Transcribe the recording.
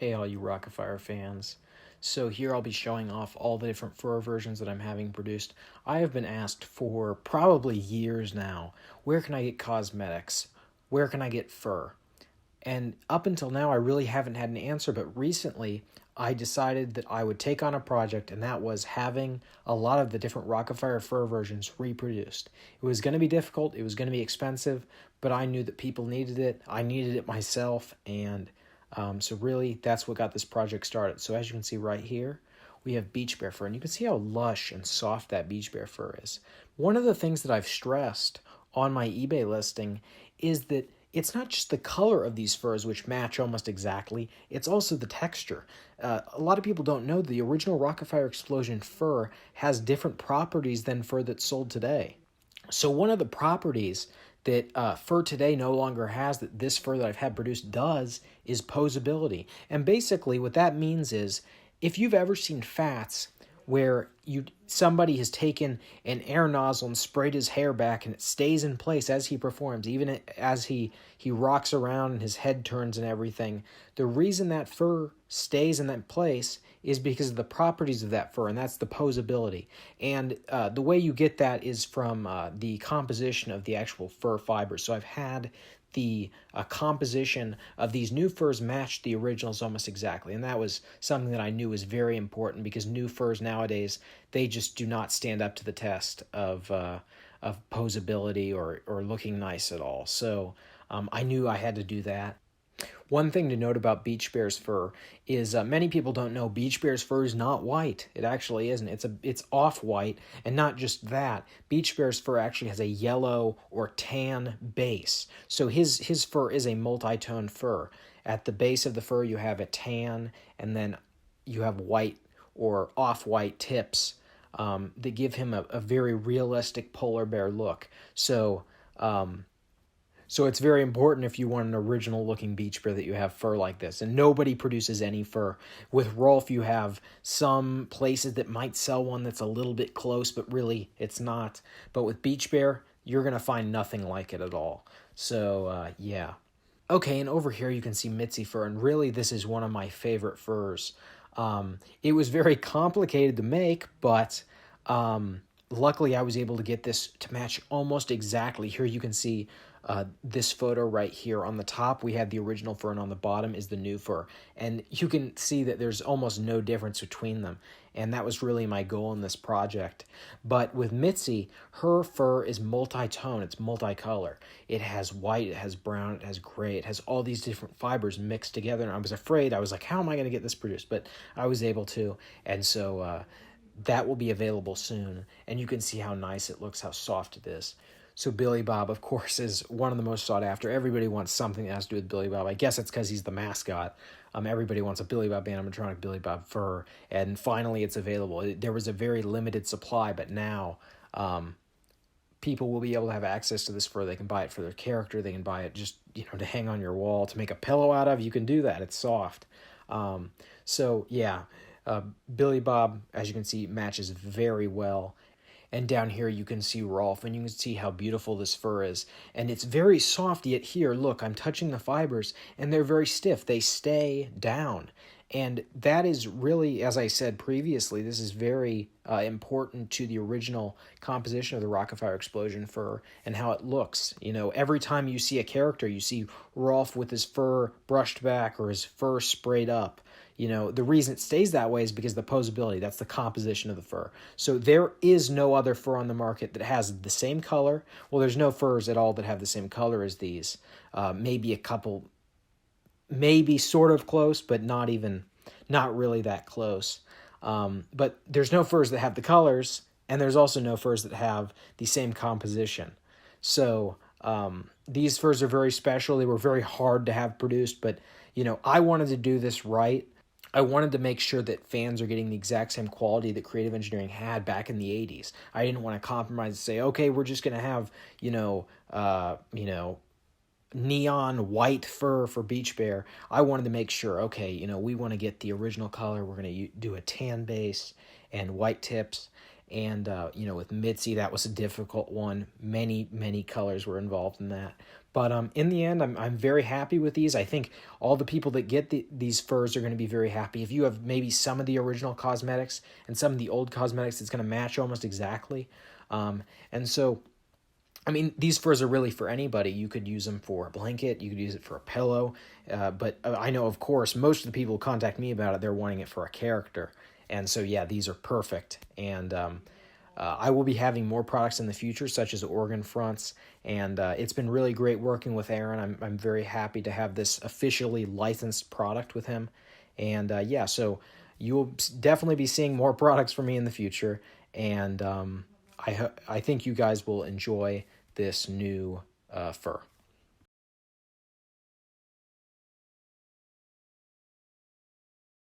Hey all you Rock-afire fans. So here I'll be showing off all the different fur versions that I'm having produced. I have been asked for probably years now, where can I get cosmetics? Where can I get fur? And up until now I really haven't had an answer, but recently I decided that I would take on a project, and that was having a lot of the different Rock-afire fur versions reproduced. It was going to be difficult, it was going to be expensive, but I knew that people needed it, I needed it myself, and so really, that's what got this project started. So as you can see right here, we have beach bear fur, and you can see how lush and soft that beach bear fur is. One of the things that I've stressed on my eBay listing is that it's not just the color of these furs, which match almost exactly, it's also the texture. A lot of people don't know the original Rock-afire Explosion fur has different properties than fur that's sold today. So one of the properties that fur today no longer has, that this fur that I've had produced does, is posability. And basically what that means is, if you've ever seen fats where somebody has taken an air nozzle and sprayed his hair back and it stays in place as he performs, even as he rocks around and his head turns and everything, the reason that fur stays in that place is because of the properties of that fur, and that's the posability. And the way you get that is from the composition of the actual fur fibers. So I've had the composition of these new furs match the originals almost exactly, and that was something that I knew was very important, because new furs nowadays, they just do not stand up to the test of posability or looking nice at all. So I knew I had to do that. One thing to note about beach bear's fur is many people don't know beach bear's fur is not white. It actually isn't. It's off-white, and not just that. Beach bear's fur actually has a yellow or tan base. So his fur is a multi-tone fur. At the base of the fur you have a tan, and then you have white or off-white tips that give him a very realistic polar bear look. So it's very important, if you want an original looking beach bear, that you have fur like this. And nobody produces any fur. With Rolf, you have some places that might sell one that's a little bit close, but really it's not. But with beach bear, you're going to find nothing like it at all. So, yeah. Okay, and over here you can see Mitzi fur, and really this is one of my favorite furs. It was very complicated to make, but luckily I was able to get this to match almost exactly. Here you can see this photo right here. On the top we have the original fur, and on the bottom is the new fur, and you can see that there's almost no difference between them, and that was really my goal in this project. But with Mitzi, her fur is multi-tone, it's multicolor. It has white, it has brown, it has gray, it has all these different fibers mixed together, and I was like, how am I going to get this produced? But I was able to, and so that will be available soon, and you can see how nice it looks, how soft it is. So Billy Bob, of course, is one of the most sought after. Everybody wants something that has to do with Billy Bob. I guess it's because he's the mascot. Everybody wants a Billy Bob animatronic Billy Bob fur, and finally it's available. There was a very limited supply, but now people will be able to have access to this fur. They can buy it for their character. They can buy it just, to hang on your wall, to make a pillow out of. You can do that. It's soft. So yeah, Billy Bob, as you can see, matches very well. And down here you can see Rolf, and you can see how beautiful this fur is. And it's very soft, yet here, look, I'm touching the fibers, and they're very stiff. They stay down. And that is really, as I said previously, this is very important to the original composition of the Rock-afire Explosion fur and how it looks. Every time you see a character, you see Rolf with his fur brushed back or his fur sprayed up. The reason it stays that way is because of the posability. That's the composition of the fur. So there is no other fur on the market that has the same color. Well, there's no furs at all that have the same color as these. Maybe a couple, maybe sort of close, but not really that close. But there's no furs that have the colors, and there's also no furs that have the same composition. So these furs are very special. They were very hard to have produced, but I wanted to do this right. I wanted to make sure that fans are getting the exact same quality that creative engineering had back in the 80s. I didn't want to compromise and say, okay, we're just going to have, neon white fur for beach bear. I wanted to make sure, okay, we want to get the original color. We're going to do a tan base and white tips. And, with Mitzi, that was a difficult one. Many colors were involved in that. But in the end, I'm very happy with these. I think all the people that get these furs are going to be very happy. If you have maybe some of the original cosmetics and some of the old cosmetics, it's going to match almost exactly. And so, I mean, these furs are really for anybody. You could use them for a blanket. You could use it for a pillow. But I know, of course, most of the people who contact me about it, they're wanting it for a character. And so, yeah, these are perfect. And I will be having more products in the future, such as organ fronts, and it's been really great working with Aaron. I'm very happy to have this officially licensed product with him, and yeah, so you will definitely be seeing more products from me in the future, and I think you guys will enjoy this new fur.